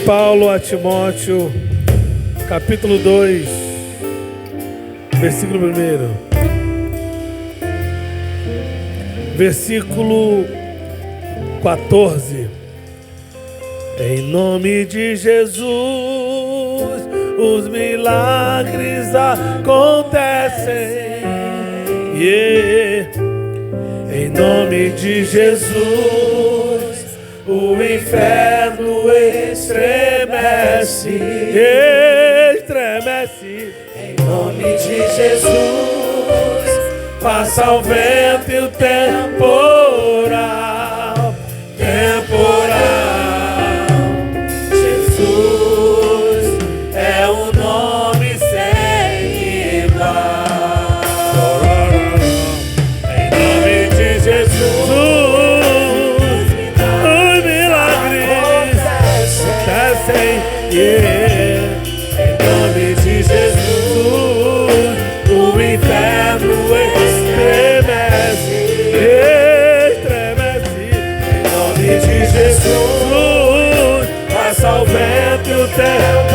Paulo a Timóteo, capítulo 2, versículo 1. Versículo 14. Em nome de Jesus, os milagres acontecem. Em nome de Jesus, o inferno estremece. Em nome de Jesus, passa o vento e o temporal. Jesus é um nome sem igual. Em nome de Jesus, os milagres acontecem. Em nome de Jesus, o inferno estremece. Em nome de Jesus, passa o vento e o temporal.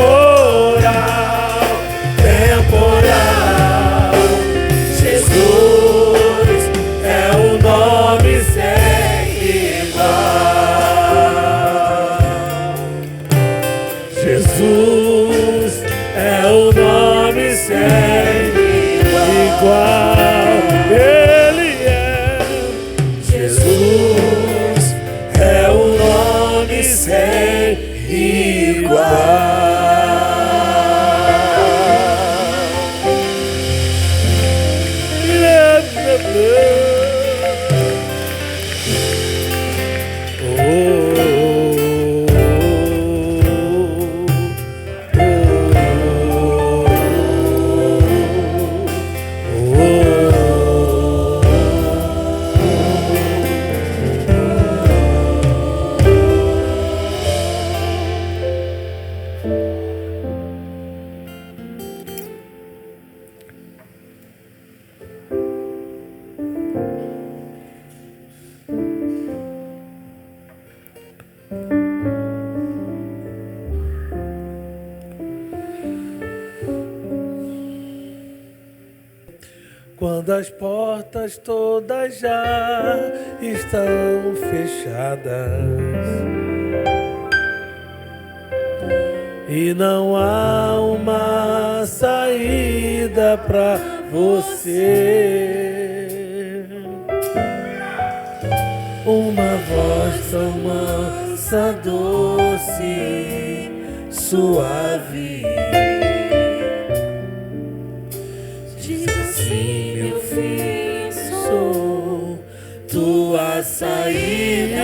Jesus é um nome sem igual. Jesus é um nome sem igual. Ele é. Jesus é um nome sem igual. Quando as portas todas já estão fechadas e não há uma saída pra você, uma voz tão mansa, doce, suave diz assim: meu filho, sou tua saída.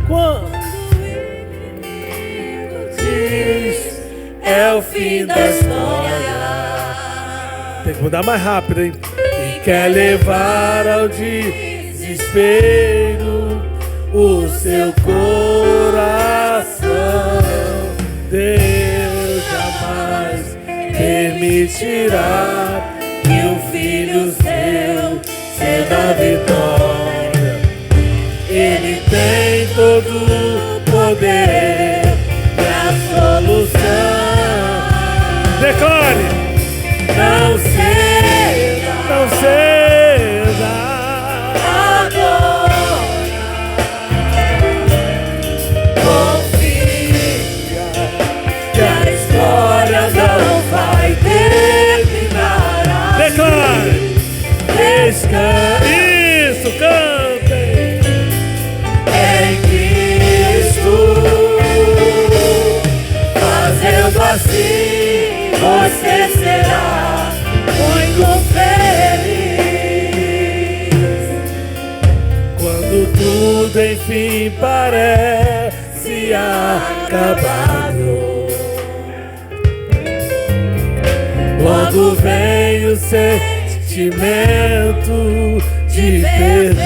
Quando o inimigo diz é o fim da história, tem que mudar mais rápido, hein? E quer levar ao desespero o seu coração, Deus jamais permitirá que o filho seu ceda a vitória. Ele tem todo o poder pra solução. Declare! Não ceda, não ceda. Agora confia que a história não vai terminar. Declare! Descanse. Isso, cantem! Em Cristo, fazendo assim, você será muito feliz. Quando tudo enfim parece acabado, logo vem o sentimento de perder,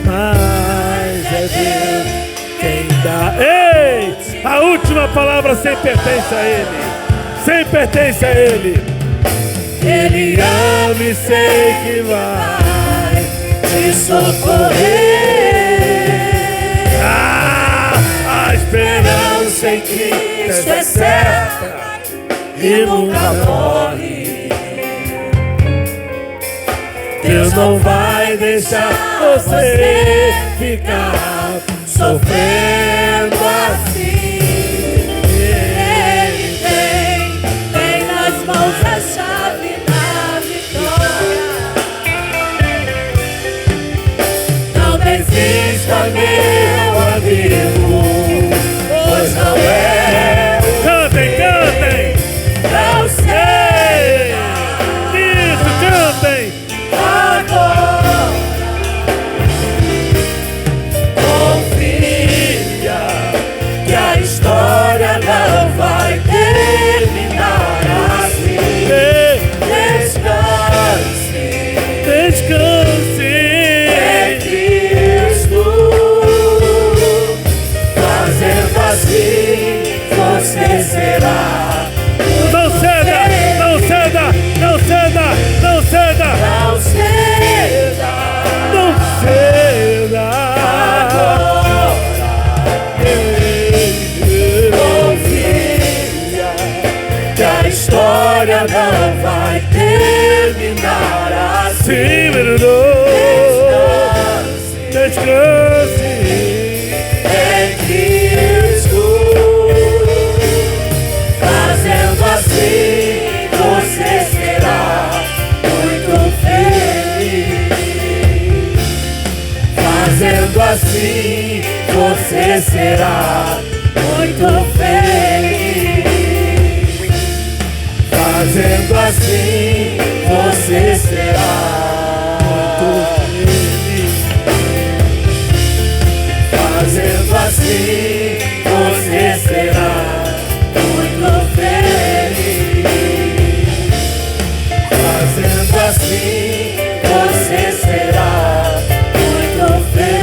mas é Deus quem dá. Ei! A última palavra sempre pertence a Ele. Sempre pertence a Ele. Ele ama e sei que vai te socorrer. Cristo é certa e nunca morre. Deus não vai deixar você ficar sofrendo assim. Ele tem nas mãos a chave da vitória. Não desista, meu amigo, pois não é. Cantem, cantem! Não sei. Isso, cantem! Agora confia que a história não vai terminar assim. Descanse, Descanse! em Cristo. Fazendo assim, você será. Não ceda! Não ceda! Não ceda! Não ceda! Não ceda. Não ceda! Agora confia que a história não vai terminar assim. Sim, menino! Descanse! Em Cristo. Fazendo assim, você será muito feliz. Fazendo assim, você será muito feliz. Fazendo assim, você será muito feliz. Fazendo assim, você será muito feliz. Fazendo assim, você será muito feliz.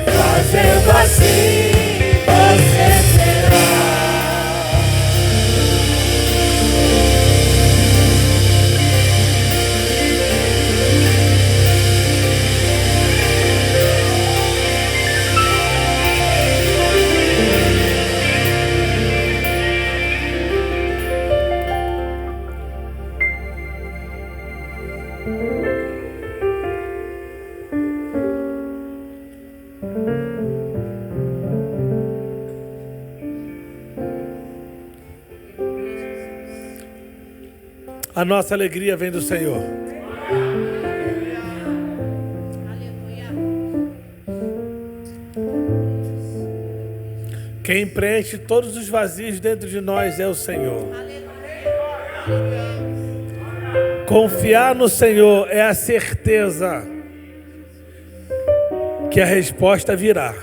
Fazendo assim, você será. A nossa alegria vem do Senhor. Quem preenche todos os vazios dentro de nós é o Senhor. Confiar no Senhor é a certeza que a resposta virá.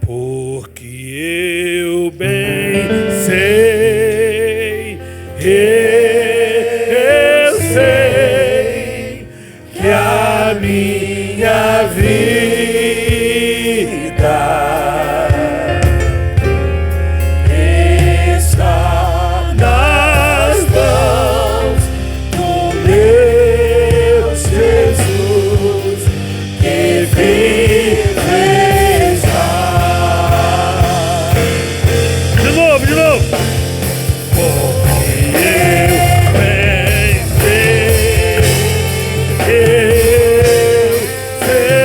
Porque eu bem sei, eu sei que a minha vida está nas mãos do meu Jesus, que vive. De novo. Porque eu pensei, eu sei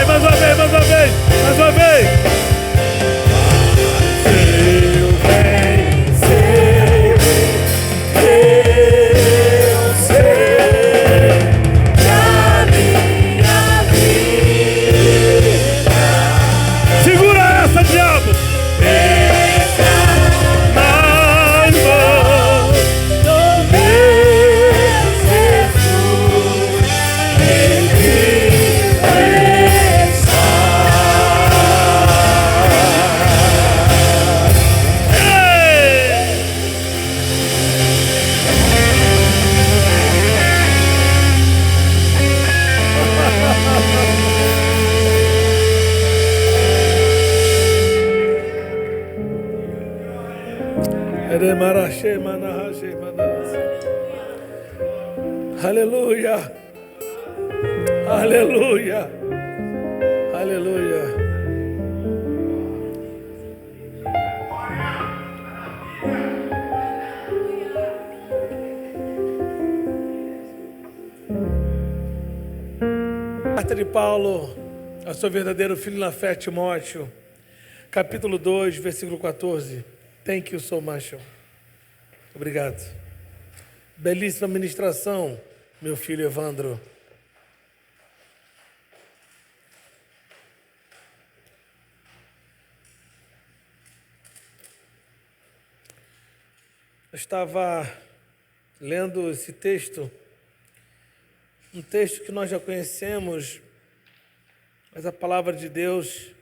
mais Aleluia. Aleluia. Aleluia. Carta de Paulo ao seu verdadeiro filho na fé, Timóteo, capítulo 2, versículo 14. Thank you so much. Obrigado. Belíssima ministração, meu filho Evandro. Eu estava lendo esse texto, um texto que nós já conhecemos, mas a palavra de Deus,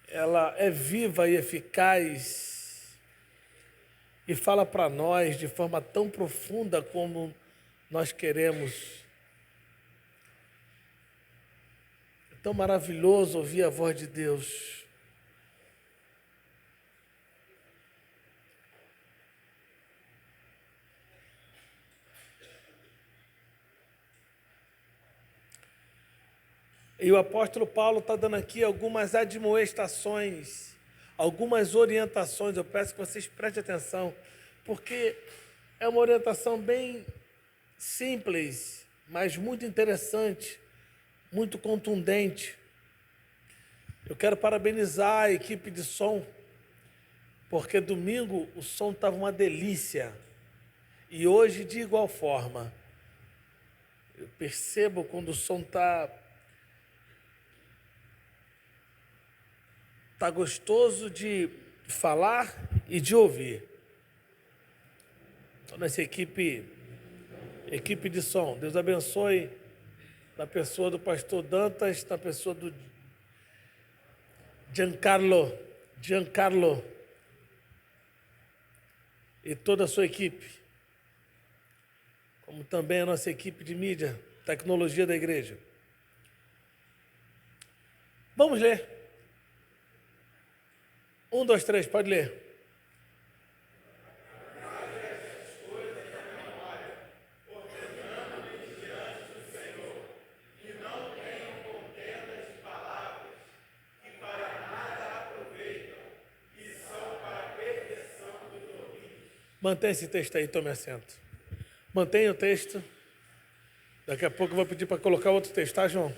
ela é viva e eficaz e fala para nós de forma tão profunda como nós queremos. É tão maravilhoso ouvir a voz de Deus. E o apóstolo Paulo está dando aqui algumas admoestações, algumas orientações. Eu peço que vocês prestem atenção, porque é uma orientação bem simples, mas muito interessante, muito contundente. Eu quero parabenizar a equipe de som, porque domingo o som estava uma delícia. E hoje, de igual forma, eu percebo quando o som está gostoso de falar e de ouvir. Então, nessa equipe de som, Deus abençoe na pessoa do pastor Dantas, na pessoa do Giancarlo e toda a sua equipe, como também a nossa equipe de mídia, tecnologia da igreja. Vamos ler. 1, 2, 3, pode ler. Mantenha esse texto aí, tome assento. Mantenha o texto. Daqui a pouco eu vou pedir para colocar outro texto, tá, João?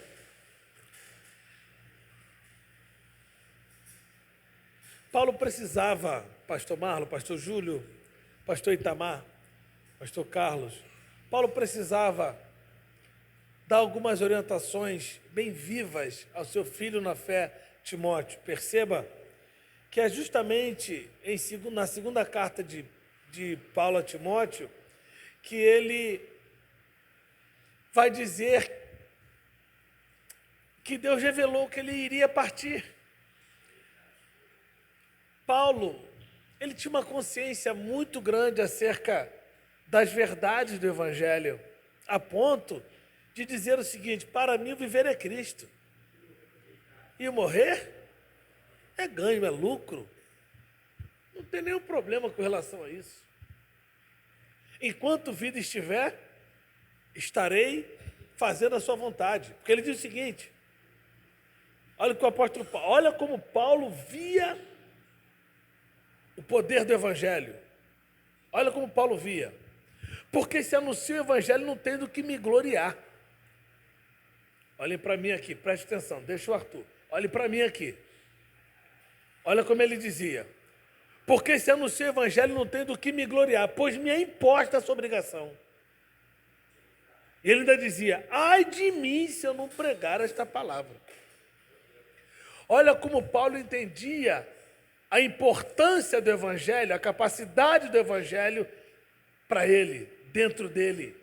Paulo precisava, pastor Marlon, pastor Júlio, pastor Itamar, pastor Carlos, Paulo precisava dar algumas orientações bem vivas ao seu filho na fé, Timóteo. Perceba que é justamente na segunda carta de Paulo a Timóteo que ele vai dizer que Deus revelou que ele iria partir. Paulo, ele tinha uma consciência muito grande acerca das verdades do Evangelho, a ponto de dizer o seguinte: para mim o viver é Cristo, e o morrer é ganho, é lucro. Não tem nenhum problema com relação a isso. Enquanto vida estiver, estarei fazendo a sua vontade. Porque ele diz o seguinte, olha que o apóstolo Paulo, olha como Paulo via o poder do Evangelho. Olha como Paulo via. Porque se anuncia o Evangelho, não tem do que me gloriar. Olhem para mim aqui, preste atenção, deixa o Arthur. Olhem para mim aqui. Olha como ele dizia. Porque se anuncia o Evangelho, não tem do que me gloriar, pois me é imposta essa obrigação. Ele ainda dizia, ai de mim se eu não pregar esta palavra. Olha como Paulo entendia a importância do Evangelho, a capacidade do Evangelho para ele, dentro dele.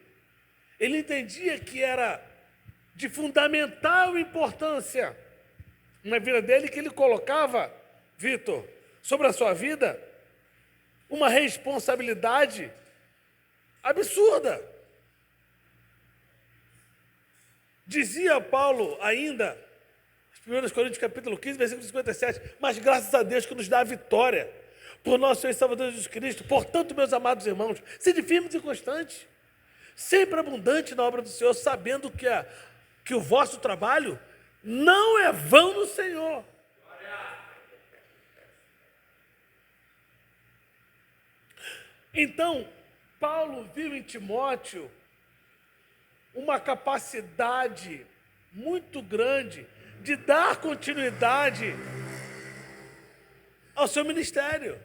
Ele entendia que era de fundamental importância na vida dele, que ele colocava, Vitor, sobre a sua vida, uma responsabilidade absurda. Dizia Paulo ainda, 1 Coríntios capítulo 15, versículo 57, mas graças a Deus que nos dá a vitória por nosso Senhor e Salvador Jesus Cristo. Portanto, meus amados irmãos, sede firmes e constantes, sempre abundante na obra do Senhor, sabendo que o vosso trabalho não é vão no Senhor. Então, Paulo viu em Timóteo uma capacidade muito grande de dar continuidade ao seu ministério.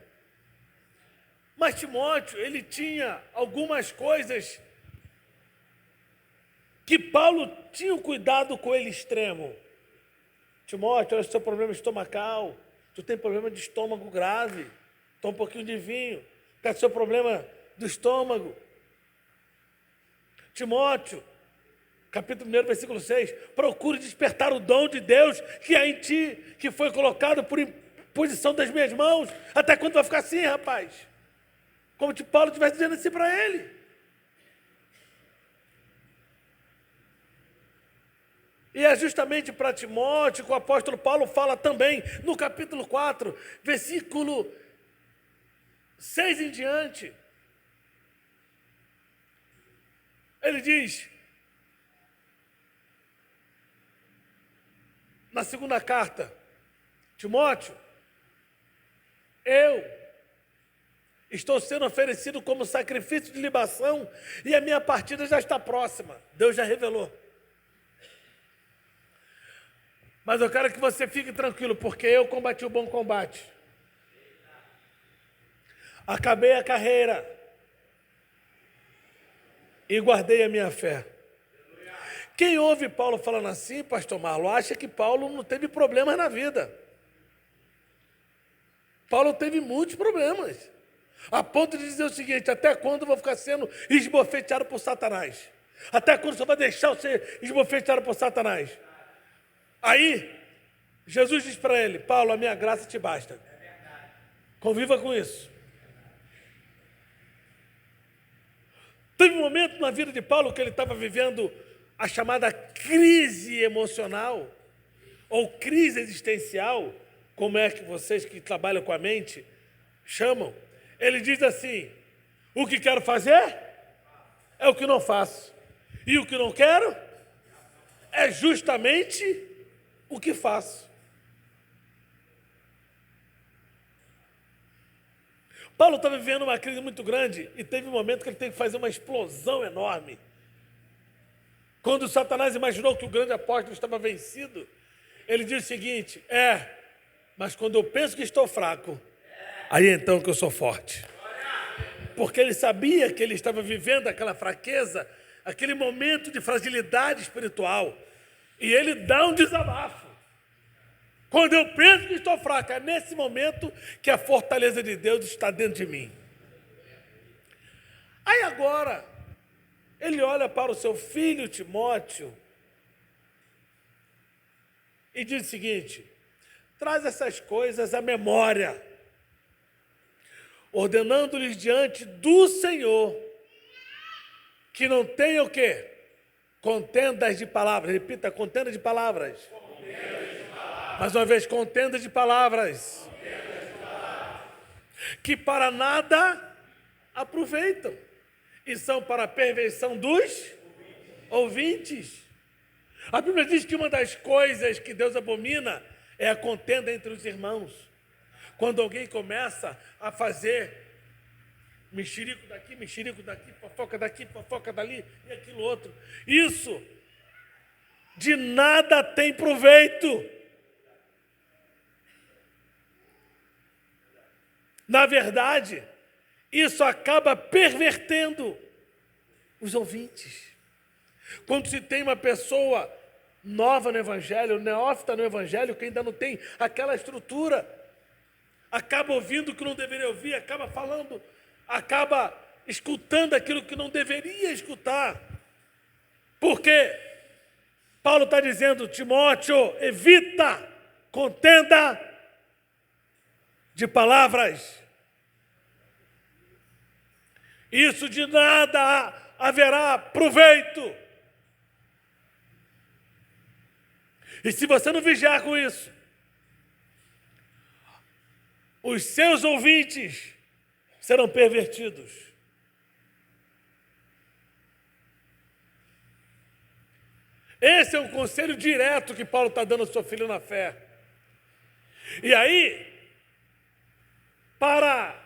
Mas Timóteo, ele tinha algumas coisas que Paulo tinha um cuidado com ele extremo. Timóteo, olha o seu problema estomacal, tu tem problema de estômago grave, toma um pouquinho de vinho, quer o seu problema do estômago. Timóteo, capítulo 1, versículo 6, procure despertar o dom de Deus que há em ti, que foi colocado por imposição das minhas mãos. Até quando vai ficar assim, rapaz? Como se Paulo estivesse dizendo assim para ele. E é justamente para Timóteo que o apóstolo Paulo fala também no capítulo 4, versículo 6 em diante. Ele diz, na segunda carta, Timóteo, eu estou sendo oferecido como sacrifício de libação e a minha partida já está próxima. Deus já revelou. Mas eu quero que você fique tranquilo, porque eu combati o bom combate. Acabei a carreira e guardei a minha fé. Quem ouve Paulo falando assim, pastor Marlon, acha que Paulo não teve problemas na vida. Paulo teve muitos problemas, a ponto de dizer o seguinte, até quando eu vou ficar sendo esbofeteado por Satanás? Até quando você vai deixar eu ser esbofeteado por Satanás? Aí, Jesus diz para ele, Paulo, a minha graça te basta. Conviva com isso. Teve um momento na vida de Paulo que ele estava vivendo a chamada crise emocional, ou crise existencial, como é que vocês que trabalham com a mente chamam. Ele diz assim, o que quero fazer é o que não faço, e o que não quero é justamente o que faço. Paulo está vivendo uma crise muito grande e teve um momento que ele teve que fazer uma explosão enorme. Quando Satanás imaginou que o grande apóstolo estava vencido, ele diz o seguinte, mas quando eu penso que estou fraco, aí então que eu sou forte. Porque ele sabia que ele estava vivendo aquela fraqueza, aquele momento de fragilidade espiritual. E ele dá um desabafo. Quando eu penso que estou fraco, é nesse momento que a fortaleza de Deus está dentro de mim. Aí agora, ele olha para o seu filho Timóteo e diz o seguinte, traz essas coisas à memória, ordenando-lhes diante do Senhor, que não tenha o quê? Contendas de palavras. Repita, contenda de palavras. Mais uma vez, contenda de palavras. Que para nada aproveitam. E são para a perversão dos ouvintes. A Bíblia diz que uma das coisas que Deus abomina é a contenda entre os irmãos. Quando alguém começa a fazer mexerico daqui, fofoca dali e aquilo outro. Isso de nada tem proveito. Na verdade, isso acaba pervertendo os ouvintes. Quando se tem uma pessoa nova no Evangelho, neófita no Evangelho, que ainda não tem aquela estrutura, acaba ouvindo o que não deveria ouvir, acaba falando, acaba escutando aquilo que não deveria escutar. Porque Paulo está dizendo, Timóteo, evita contenda de palavras. Isso de nada haverá proveito. E se você não vigiar com isso, os seus ouvintes serão pervertidos. Esse é um conselho direto que Paulo está dando ao seu filho na fé. E aí, para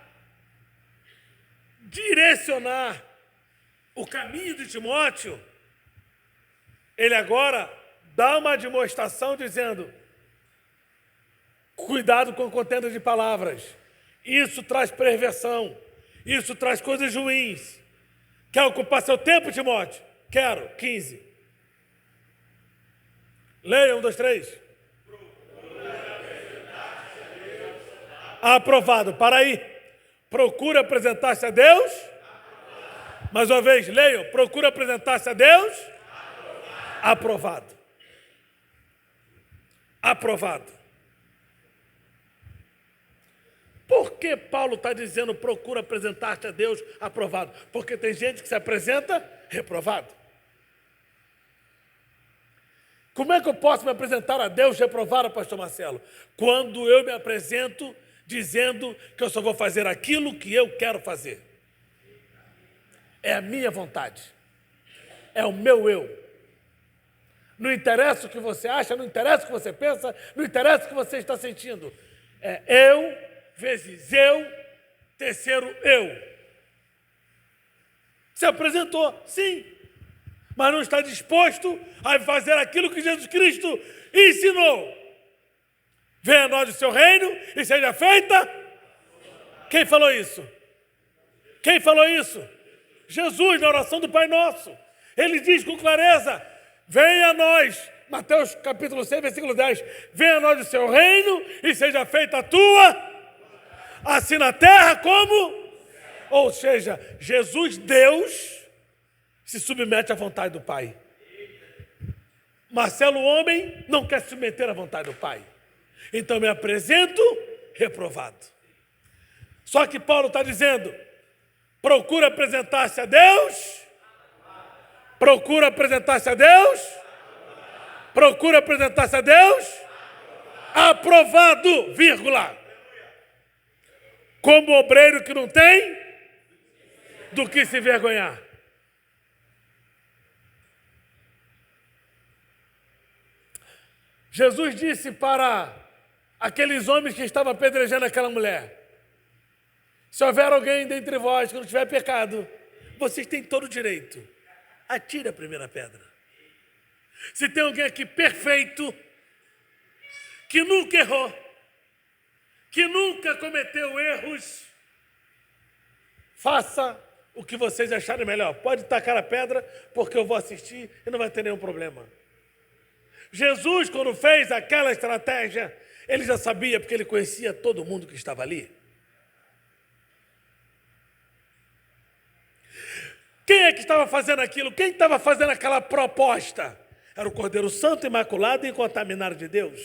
direcionar o caminho de Timóteo, ele agora dá uma demonstração dizendo: cuidado com contenda de palavras. Isso traz perversão. Isso traz coisas ruins. Quer ocupar seu tempo, Timóteo? Quero. 15. Leia, 1, 2, 3. Aprovado. Para aí. Procura apresentar-se a Deus. Mais uma vez, leiam. Procura apresentar-se a Deus. Aprovado. Aprovado. Por que Paulo está dizendo procura apresentar-te a Deus aprovado? Porque tem gente que se apresenta reprovado. Como é que eu posso me apresentar a Deus reprovado, pastor Marcelo? Quando eu me apresento dizendo que eu só vou fazer aquilo que eu quero fazer. É a minha vontade. É o meu eu. Não interessa o que você acha, não interessa o que você pensa, não interessa o que você está sentindo. É eu vezes eu, terceiro eu. Se apresentou, sim, mas não está disposto a fazer aquilo que Jesus Cristo ensinou. Venha a nós o seu reino e seja feita. Quem falou isso? Quem falou isso? Jesus, na oração do Pai Nosso. Ele diz com clareza: venha a nós, Mateus capítulo 6, versículo 10, venha a nós o seu reino e seja feita a tua, assim na terra como... Ou seja, Jesus, Deus, se submete à vontade do Pai. Marcelo, homem, não quer se submeter à vontade do Pai. Então me apresento reprovado. Só que Paulo está dizendo: procura apresentar-se a Deus. Procura apresentar-se a Deus. Procura apresentar-se a Deus. Aprovado, vírgula. Como obreiro que não tem do que se envergonhar. Jesus disse para aqueles homens que estavam apedrejando aquela mulher: se houver alguém dentre vós que não tiver pecado, vocês têm todo o direito. Atire a primeira pedra. Se tem alguém aqui perfeito, que nunca errou, que nunca cometeu erros, faça o que vocês acharem melhor. Pode tacar a pedra, porque eu vou assistir e não vai ter nenhum problema. Jesus, quando fez aquela estratégia, ele já sabia, porque ele conhecia todo mundo que estava ali. Quem é que estava fazendo aquilo? Quem estava fazendo aquela proposta? Era o Cordeiro Santo, Imaculado e Incontaminado de Deus.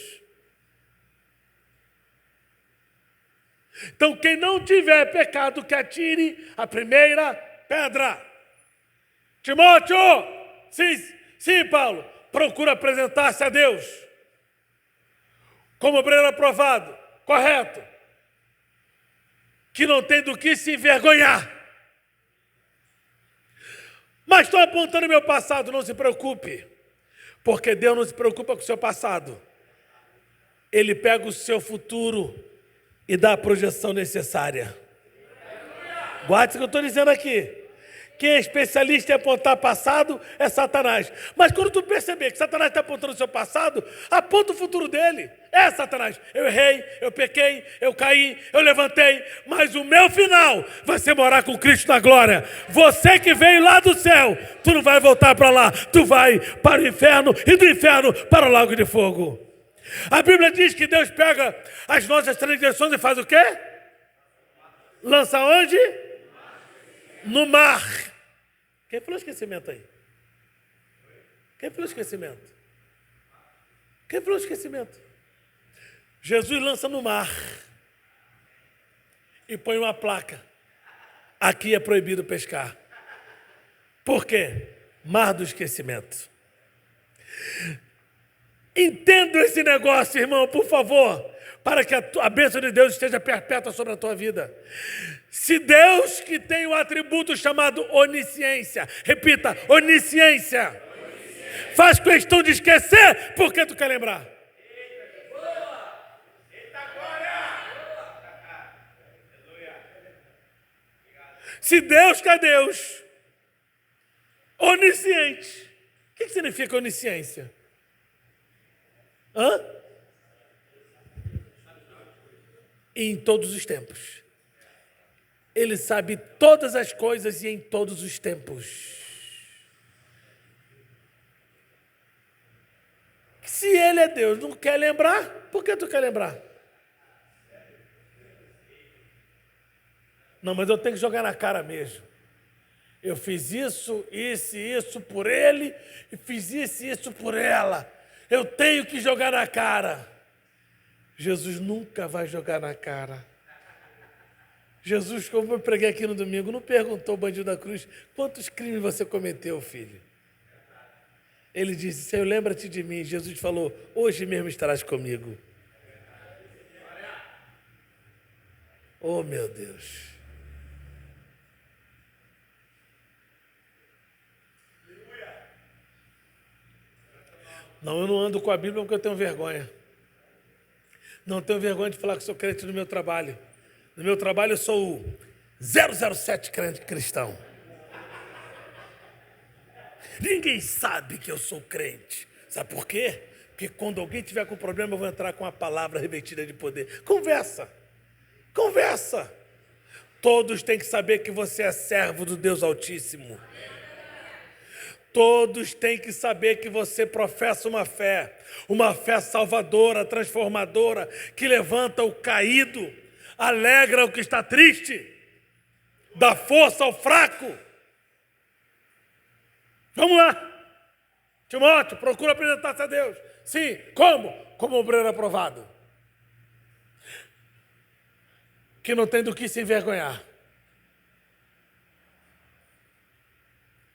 Então, quem não tiver pecado, que atire a primeira pedra. Timóteo, sim, Paulo, procura apresentar-se a Deus como obreiro aprovado, correto, que não tem do que se envergonhar. Mas estou apontando meu passado, não se preocupe, porque Deus não se preocupa com o seu passado. Ele pega o seu futuro e dá a projeção necessária. Guarde o que eu estou dizendo aqui. Quem é especialista em apontar passado é Satanás. Mas quando tu perceber que Satanás está apontando o seu passado, aponta o futuro dele. É, Satanás, eu errei, eu pequei, eu caí, eu levantei, mas o meu final vai ser morar com Cristo na glória. Você que veio lá do céu, tu não vai voltar para lá, tu vai para o inferno e do inferno para o lago de fogo. A Bíblia diz que Deus pega as nossas transgressões e faz o quê? Lança onde? No mar. Quem falou esquecimento aí? Quem falou esquecimento? Quem falou esquecimento? Jesus lança no mar e põe uma placa: aqui é proibido pescar. Por quê? Mar do esquecimento. Entenda esse negócio, irmão, por favor. para que a bênção de Deus esteja perpétua sobre a tua vida. Se Deus, que tem o atributo chamado onisciência, repita, onisciência, faz questão de esquecer, por que tu quer lembrar? Se Deus, que é Deus, onisciente, o que significa onisciência? Em todos os tempos. Ele sabe todas as coisas e em todos os tempos. Se ele é Deus, não quer lembrar, por que tu quer lembrar? Não, mas eu tenho que jogar na cara mesmo. Eu fiz isso, isso e isso por ele, e fiz isso e isso por ela. Eu tenho que jogar na cara. Jesus nunca vai jogar na cara. Jesus, como eu preguei aqui no domingo, não perguntou ao bandido da cruz, quantos crimes você cometeu, filho? Ele disse, Senhor, lembra-te de mim. Jesus falou, hoje mesmo estarás comigo. Oh, meu Deus. Não, eu não ando com a Bíblia porque eu tenho vergonha. Não tenho vergonha de falar que sou crente no meu trabalho. No meu trabalho eu sou o 007 crente cristão. Ninguém sabe que eu sou crente. Sabe por quê? Porque quando alguém tiver com problema, eu vou entrar com a palavra revestida de poder. Conversa. Conversa. Todos têm que saber que você é servo do Deus Altíssimo. Todos têm que saber que você professa uma fé salvadora, transformadora, que levanta o caído, alegra o que está triste, dá força ao fraco. Vamos lá. Timóteo, procura apresentar-se a Deus. Sim, como? Como obreiro aprovado. Que não tem do que se envergonhar.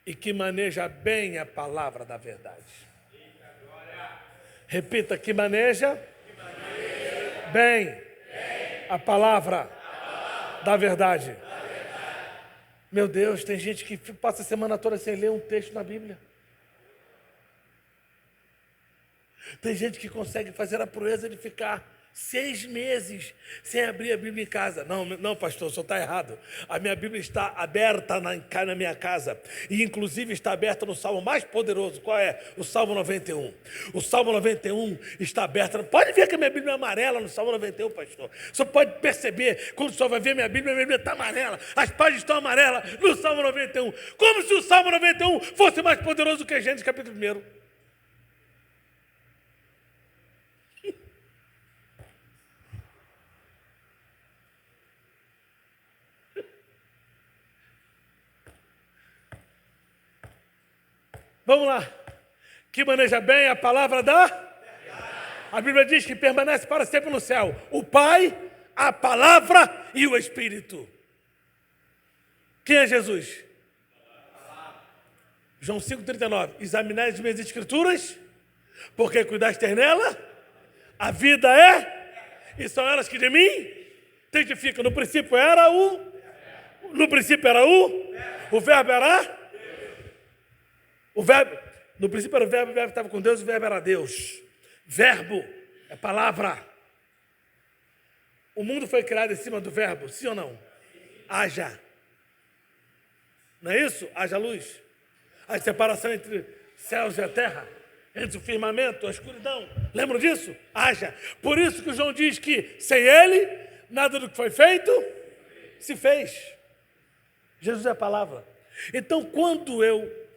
E que maneja bem a palavra da verdade. Repita, que maneja bem a palavra da verdade. Meu Deus, tem gente que passa a semana toda sem ler um texto na Bíblia. Tem gente que consegue fazer a proeza de ficar 6 meses sem abrir a Bíblia em casa. Não, pastor, o senhor está errado. A minha Bíblia está aberta na minha casa. E inclusive está aberta no Salmo mais poderoso. Qual é? O Salmo 91. O Salmo 91 está aberto. Pode ver que a minha Bíblia é amarela no Salmo 91, pastor. O senhor pode perceber, quando o senhor vai ver minha Bíblia está amarela. As páginas estão amarelas no Salmo 91. Como se o Salmo 91 fosse mais poderoso que Gênesis capítulo 1. Vamos lá. Que maneja bem a palavra da? A Bíblia diz que permanece para sempre no céu. O Pai, a palavra e o Espírito. Quem é Jesus? João 5,39. Examinai as minhas escrituras, porque cuidaste nela. A vida é, e são elas que de mim testificam. No princípio era o verbo era. O verbo, no princípio era o verbo estava com Deus, o verbo era Deus. Verbo é palavra. O mundo foi criado em cima do verbo, sim ou não? Haja. Não é isso? Haja luz. A separação entre céus e a terra, entre o firmamento e a escuridão. Lembram disso? Haja. Por isso que João diz que sem ele, nada do que foi feito se fez. Jesus é a palavra. Então, quando eu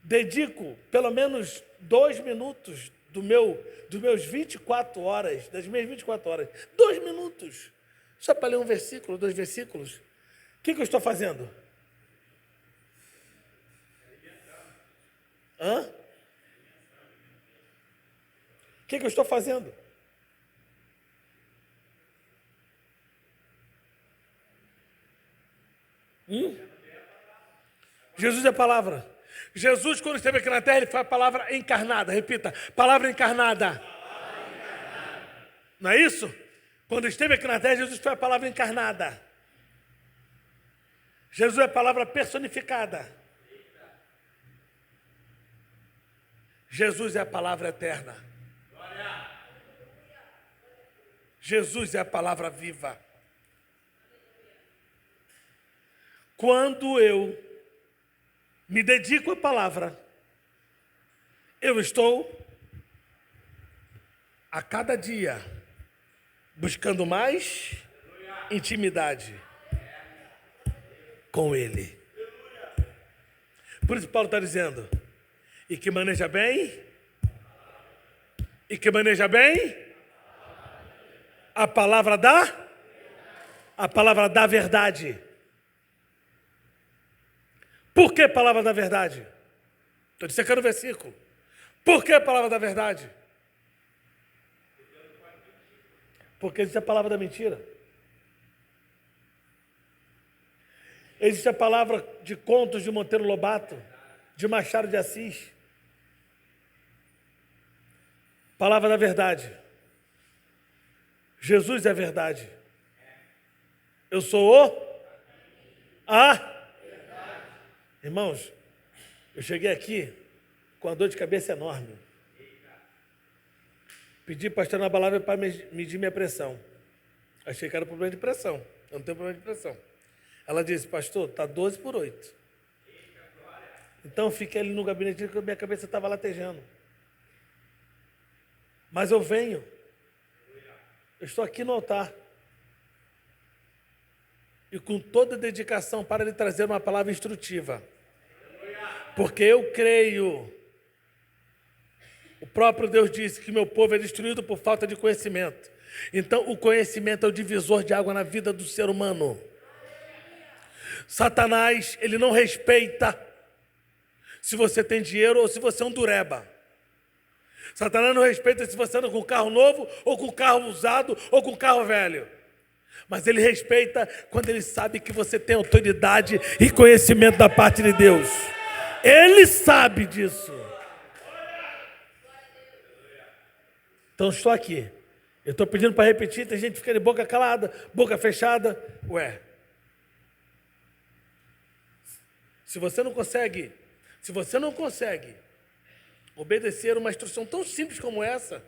dedico pelo menos 2 minutos dos meus 24 horas, das minhas 24 horas, 2 minutos, só para ler um versículo, 2 versículos, o que eu estou fazendo? O que eu estou fazendo? Jesus é a palavra. Jesus, quando esteve aqui na terra, ele foi a palavra encarnada. Repita, palavra encarnada. Não é isso? Quando esteve aqui na terra, Jesus foi a palavra encarnada. Jesus é a palavra personificada. Jesus é a palavra eterna. Jesus é a palavra viva. Quando eu me dedico à palavra, eu estou a cada dia buscando mais intimidade com Ele. Por isso Paulo está dizendo, e que maneja bem a palavra da verdade. Por que palavra da verdade? Estou dissecando o versículo. Por que a palavra da verdade? Porque existe a palavra da mentira. Existe a palavra de contos de Monteiro Lobato, de Machado de Assis. Palavra da verdade. Jesus é a verdade. Eu sou Irmãos, eu cheguei aqui com uma dor de cabeça enorme. Pedi para a pastora na palavra para medir minha pressão. Achei que era problema de pressão. Eu não tenho problema de pressão. Ela disse, pastor, está 12/8. Então eu fiquei ali no gabinete porque minha cabeça estava latejando. Mas eu venho. Eu estou aqui no altar. E com toda dedicação para lhe trazer uma palavra instrutiva. Porque eu creio. O próprio Deus disse que meu povo é destruído por falta de conhecimento. Então o conhecimento é o divisor de água na vida do ser humano. Satanás, ele não respeita se você tem dinheiro ou se você é um dureba. Satanás não respeita se você anda com carro novo ou com carro usado ou com carro velho. Mas ele respeita quando ele sabe que você tem autoridade e conhecimento da parte de Deus. Ele sabe disso. Então estou aqui. Eu estou pedindo para repetir, tem gente ficando de boca calada, boca fechada. Ué. Se você não consegue obedecer uma instrução tão simples como essa,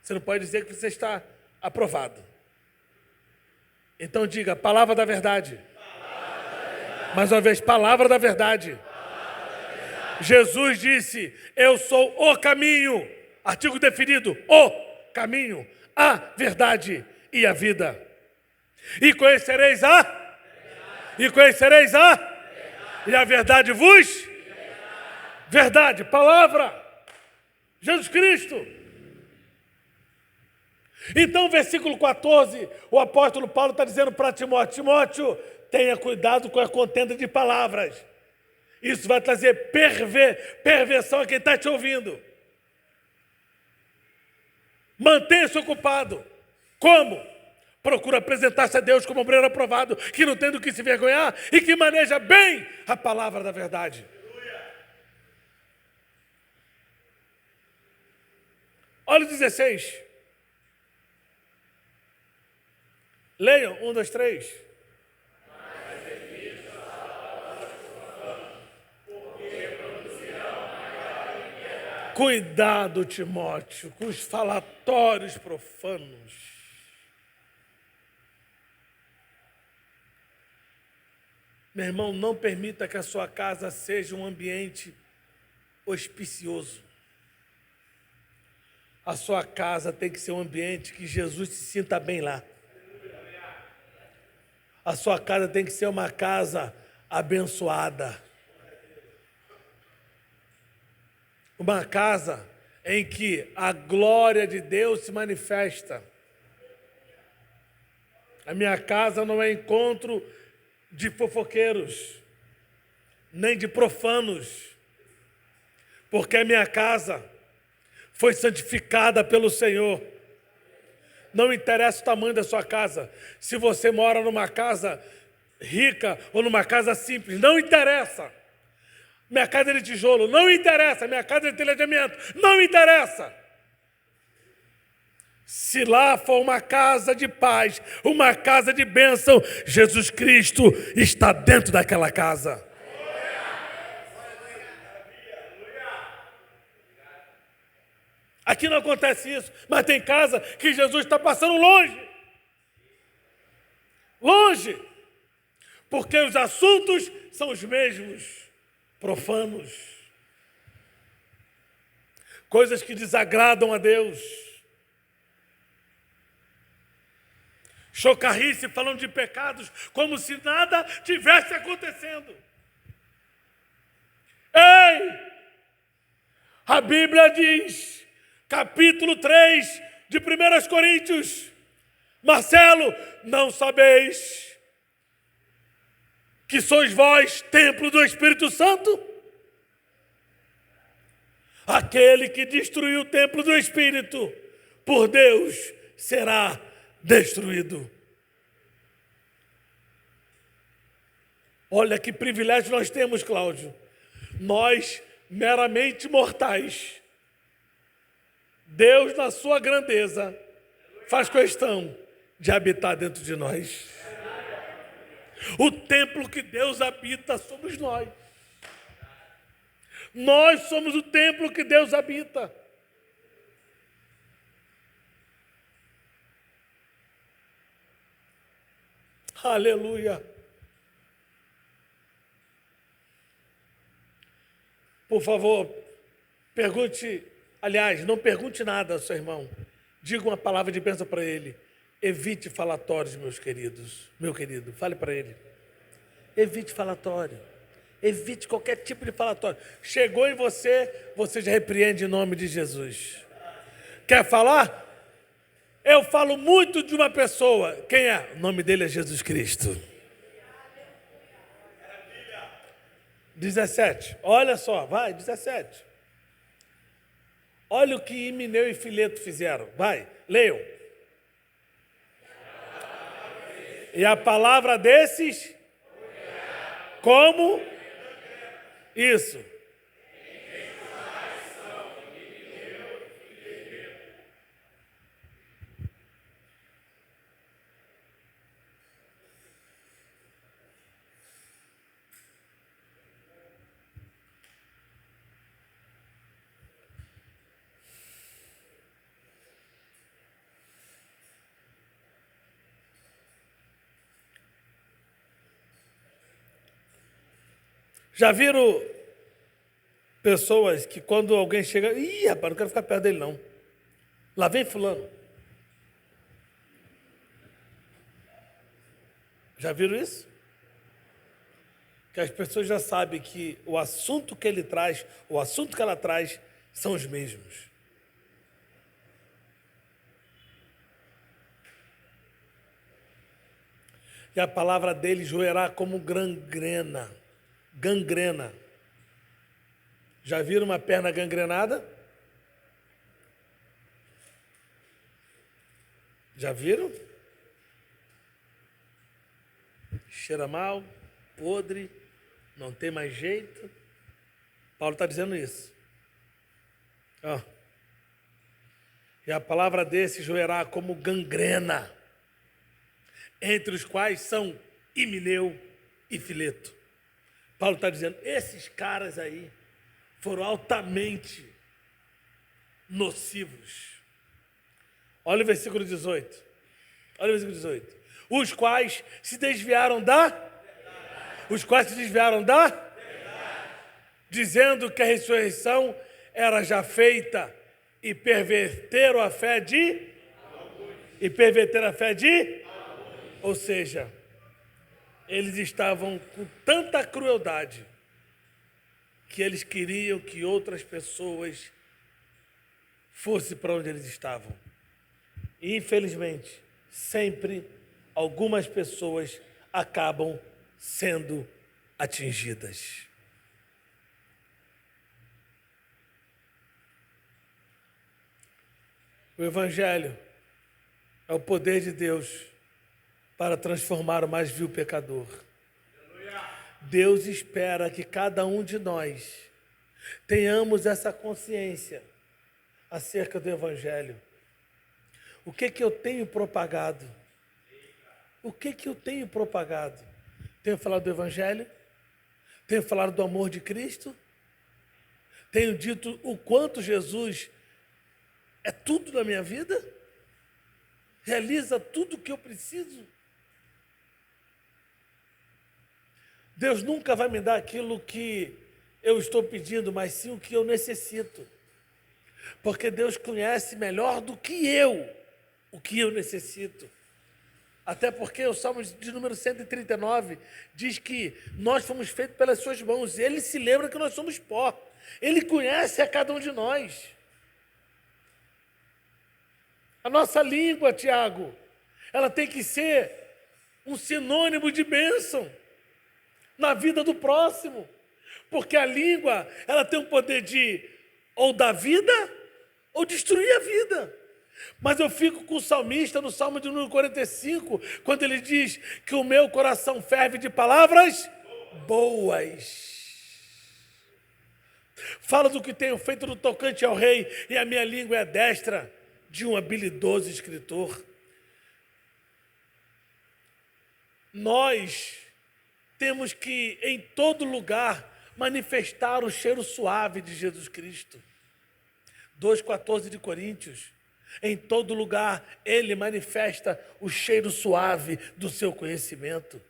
você não pode dizer que você está aprovado. Então diga, palavra da verdade. Mais uma vez, palavra da verdade. Jesus disse, eu sou o caminho, artigo definido, o caminho, a verdade e a vida. E conhecereis e a verdade vos? Verdade, palavra, Jesus Cristo. Então, versículo 14, o apóstolo Paulo está dizendo para Timóteo, Timóteo, tenha cuidado com a contenda de palavras. Isso vai trazer perversão a quem está te ouvindo. Mantenha-se ocupado. Como? Procura apresentar-se a Deus como obreiro aprovado, que não tem do que se vergonhar e que maneja bem a palavra da verdade. Olha o 16. Leiam, 1, 2, 3. Cuidado, Timóteo, com os falatórios profanos. Meu irmão, não permita que a sua casa seja um ambiente auspicioso. A sua casa tem que ser um ambiente que Jesus se sinta bem lá. A sua casa tem que ser uma casa abençoada. Uma casa em que a glória de Deus se manifesta. A minha casa não é encontro de fofoqueiros, nem de profanos, porque a minha casa foi santificada pelo Senhor. Não interessa o tamanho da sua casa, se você mora numa casa rica ou numa casa simples, não interessa. Minha casa é de tijolo, não interessa. Minha casa é de telhadimento, não interessa. Se lá for uma casa de paz, uma casa de bênção, Jesus Cristo está dentro daquela casa. Aqui não acontece isso, mas tem casa que Jesus está passando longe. Longe. Porque os assuntos são os mesmos, profanos. Coisas que desagradam a Deus. Chocarrice falando de pecados como se nada tivesse acontecendo. Ei! A Bíblia diz, capítulo 3 de 1 Coríntios, Marcelo, não sabeis que sois vós templo do Espírito Santo? Aquele que destruiu o templo do Espírito, por Deus será destruído. Olha que privilégio nós temos, Cláudio. Nós, meramente mortais, Deus, na sua grandeza, faz questão de habitar dentro de nós. O templo que Deus habita somos nós. Nós somos o templo que Deus habita. Aleluia. Por favor, pergunte, aliás, não pergunte nada ao seu irmão. Diga uma palavra de bênção para ele. Evite falatórios, meus queridos. Meu querido, fale para ele. Evite falatório. Evite qualquer tipo de falatório. Chegou em você, você já repreende em nome de Jesus. Quer falar? Eu falo muito de uma pessoa. Quem é? O nome dele é Jesus Cristo. 17. Olha só, vai, 17. Olha o que Himeneu e Fileto fizeram. Vai, leiam. E a palavra desses, como? Isso. Já viram pessoas que quando alguém chega... Ih, rapaz, não quero ficar perto dele, não. Lá vem fulano. Já viram isso? Que as pessoas já sabem que o assunto que ele traz, o assunto que ela traz, são os mesmos. E a palavra dele joerá como gangrena. Gangrena. Já viram uma perna gangrenada? Já viram? Cheira mal, podre, não tem mais jeito. Paulo está dizendo isso. Ó. E a palavra desse joerá como gangrena, entre os quais são Himeneu e Fileto. Paulo está dizendo, esses caras aí foram altamente nocivos. Olha o versículo 18. Olha o versículo 18. Os quais se desviaram da? Os quais se desviaram da? Dizendo que a ressurreição era já feita e perverteram a fé de? E perverteram a fé de? Ou seja, eles estavam com tanta crueldade que eles queriam que outras pessoas fossem para onde eles estavam. E, infelizmente, sempre algumas pessoas acabam sendo atingidas. O Evangelho é o poder de Deus para transformar o mais vil pecador. Deus espera que cada um de nós tenhamos essa consciência acerca do Evangelho. O que eu tenho propagado? O que eu tenho propagado? Tenho falado do Evangelho? Tenho falado do amor de Cristo? Tenho dito o quanto Jesus é tudo na minha vida? Realiza tudo o que eu preciso? Deus nunca vai me dar aquilo que eu estou pedindo, mas sim o que eu necessito. Porque Deus conhece melhor do que eu o que eu necessito. Até porque o Salmo de número 139 diz que nós fomos feitos pelas suas mãos. Ele se lembra que nós somos pó. Ele conhece a cada um de nós. A nossa língua, Tiago, ela tem que ser um sinônimo de bênção na vida do próximo. Porque a língua, ela tem o poder de ou dar vida ou destruir a vida. Mas eu fico com o salmista no Salmo de número 45, quando ele diz que o meu coração ferve de palavras boas. Fala do que tenho feito no tocante ao rei, e a minha língua é a destra de um habilidoso escritor. Nós temos que, em todo lugar, manifestar o cheiro suave de Jesus Cristo. 2,14 de Coríntios. Em todo lugar, Ele manifesta o cheiro suave do seu conhecimento.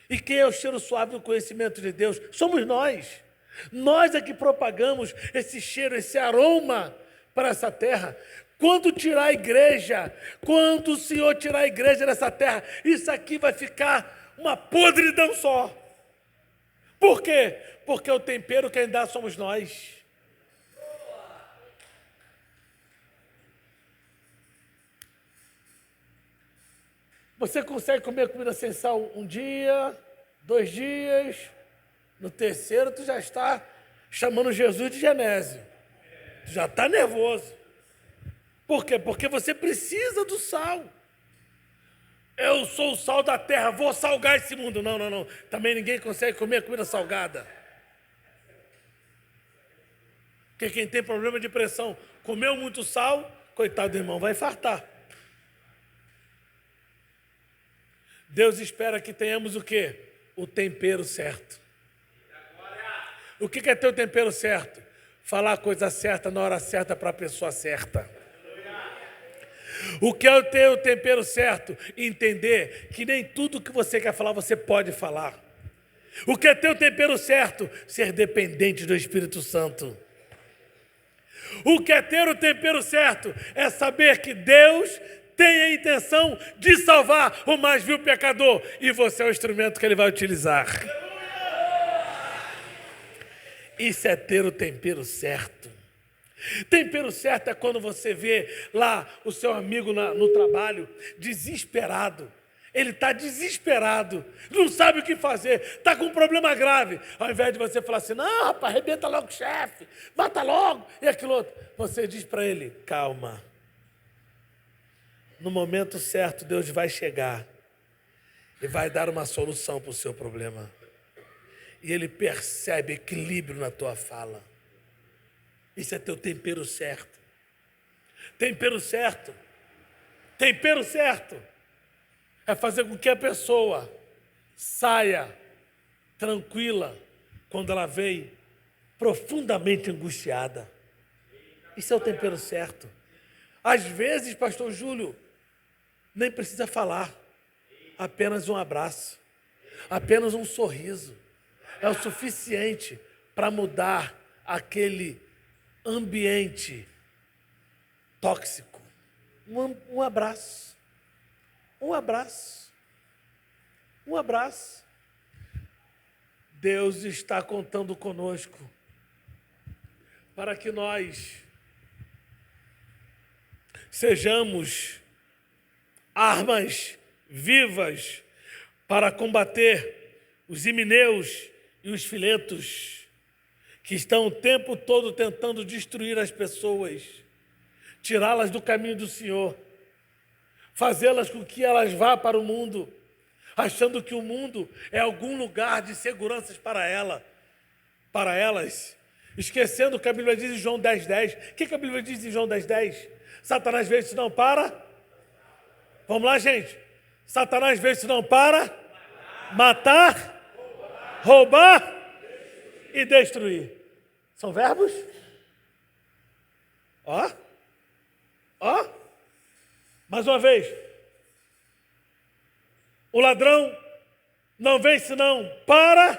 E quem é o cheiro suave do conhecimento de Deus? Somos nós. Nós é que propagamos esse cheiro, esse aroma para essa terra. Quando tirar a igreja, quando o Senhor tirar a igreja dessa terra, isso aqui vai ficar uma podridão só. Por quê? Porque o tempero quem dá somos nós. Você consegue comer comida sem sal um dia, 2 dias, no terceiro tu já está chamando Jesus de Genésio. Tu já está nervoso. Por quê? Porque você precisa do sal. Eu sou o sal da terra, vou salgar esse mundo. Não. Também ninguém consegue comer comida salgada. Porque quem tem problema de pressão, comeu muito sal, coitado do irmão, vai infartar. Deus espera que tenhamos o quê? O tempero certo. O que é ter o tempero certo? Falar a coisa certa na hora certa para a pessoa certa. O que é ter o tempero certo? Entender que nem tudo que você quer falar, você pode falar. O que é ter o tempero certo? Ser dependente do Espírito Santo. O que é ter o tempero certo? É saber que Deus tem a intenção de salvar o mais vil pecador. E você é o instrumento que Ele vai utilizar. Isso é ter o tempero certo. Tempero certo é quando você vê lá o seu amigo no trabalho, desesperado. Ele está desesperado, não sabe o que fazer, está com um problema grave. Ao invés de você falar assim, não, rapaz, arrebenta logo o chefe, mata logo, e aquilo outro. Você diz para ele, calma. No momento certo, Deus vai chegar e vai dar uma solução para o seu problema. E Ele percebe equilíbrio na tua fala. Isso é teu tempero certo. Tempero certo. Tempero certo é fazer com que a pessoa saia tranquila quando ela vem profundamente angustiada. Isso é o tempero certo. Às vezes, pastor Júlio, nem precisa falar. Apenas um abraço. Apenas um sorriso. É o suficiente para mudar aquele ambiente tóxico. Um abraço. Um abraço. Um abraço. Deus está contando conosco para que nós sejamos armas vivas para combater os himeneus e os filetos que estão o tempo todo tentando destruir as pessoas, tirá-las do caminho do Senhor, fazê-las com que elas vá para o mundo, achando que o mundo é algum lugar de seguranças para elas, esquecendo o que a Bíblia diz em João 10:10. O que a Bíblia diz em João 10:10? Satanás veio senão para Vamos lá, gente. Satanás veio senão para matar, roubar e destruir. São verbos? Ó. Ó. Mais uma vez. O ladrão não vem senão para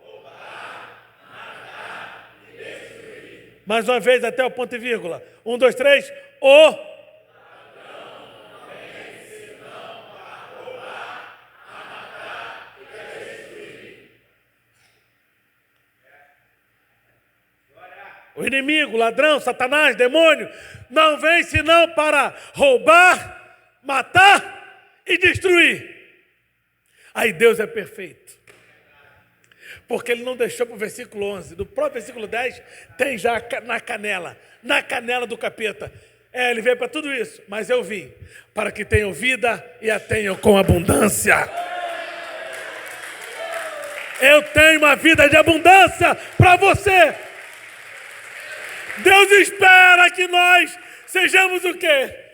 roubar, matar e destruir. Mais uma vez, até o ponto e vírgula. 1, 2, 3. O O inimigo, ladrão, Satanás, demônio, não vem senão para roubar, matar e destruir. Aí Deus é perfeito. Porque Ele não deixou para o versículo 11. Do próprio versículo 10, tem já na canela do capeta. Ele veio para tudo isso, mas eu vim para que tenham vida e a tenham com abundância. Eu tenho uma vida de abundância para você. Deus espera que nós sejamos o quê?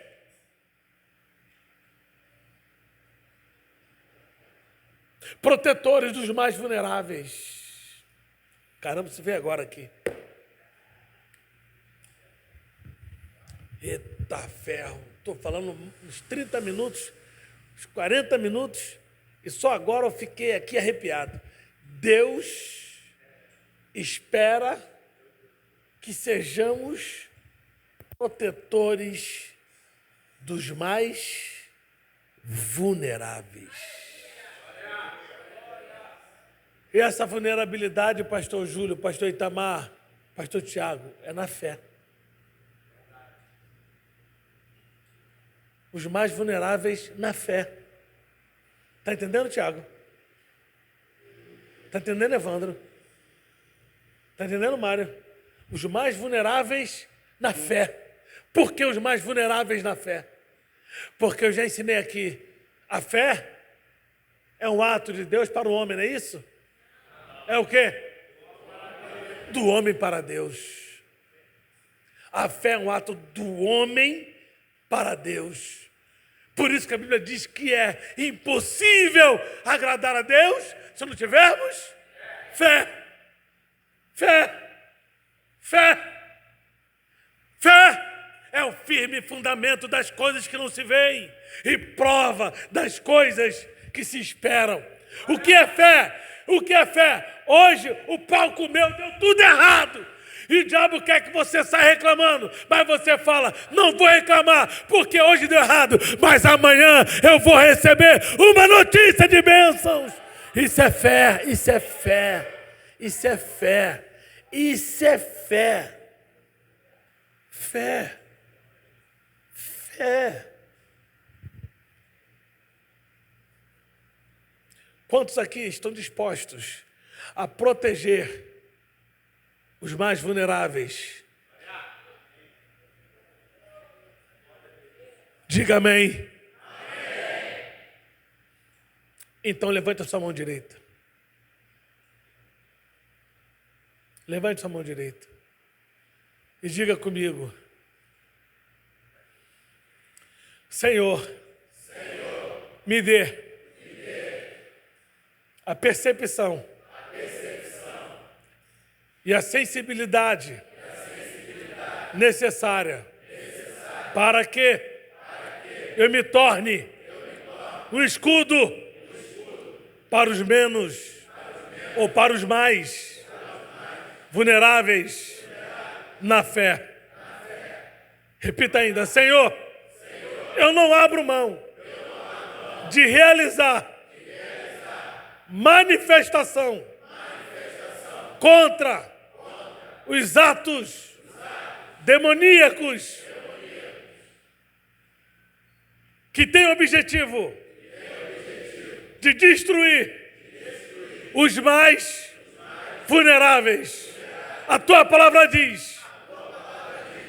Protetores dos mais vulneráveis. Caramba, se vê agora aqui. Eita ferro. Estou falando uns 30 minutos, uns 40 minutos, e só agora eu fiquei aqui arrepiado. Deus espera que sejamos protetores dos mais vulneráveis. E essa vulnerabilidade, pastor Júlio, pastor Itamar, pastor Tiago, é na fé. Os mais vulneráveis na fé. Está entendendo, Tiago? Está entendendo, Evandro? Está entendendo, Mário? Os mais vulneráveis na fé. Por que os mais vulneráveis na fé? Porque eu já ensinei aqui, a fé é um ato de Deus para o homem, não é isso? É o quê? Do homem para Deus. A fé é um ato do homem para Deus. Por isso que a Bíblia diz que é impossível agradar a Deus se não tivermos fé. Fé. Fé. Fé é o firme fundamento das coisas que não se veem e prova das coisas que se esperam. O que é fé? O que é fé? Hoje o pau comeu, deu tudo errado. E o diabo quer que você saia reclamando, mas você fala, não vou reclamar, porque hoje deu errado, mas amanhã eu vou receber uma notícia de bênçãos. Isso é fé, isso é fé, isso é fé, isso é fé. Fé. Fé. Quantos aqui estão dispostos a proteger os mais vulneráveis? Diga amém. Amém. Então levante a sua mão direita. Levante a sua mão direita. E diga comigo. Senhor, me dê a percepção e a sensibilidade necessária para que eu me torne um escudo para os menos ou para os mais vulneráveis na fé. Repita ainda, Senhor, eu não abro mão de realizar manifestação contra os atos demoníacos que têm o objetivo de destruir os mais vulneráveis. A tua palavra diz,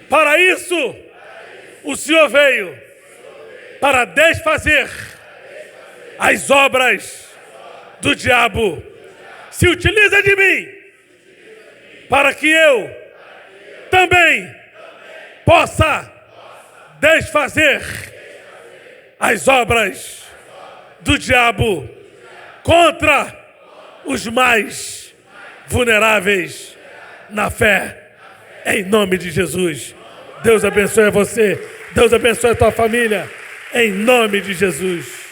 para isso o Senhor veio para desfazer as obras do diabo. Se utiliza de mim para que eu também possa desfazer as obras do diabo contra os mais vulneráveis na fé, em nome de Jesus. Deus abençoe você, Deus abençoe a tua família, em nome de Jesus.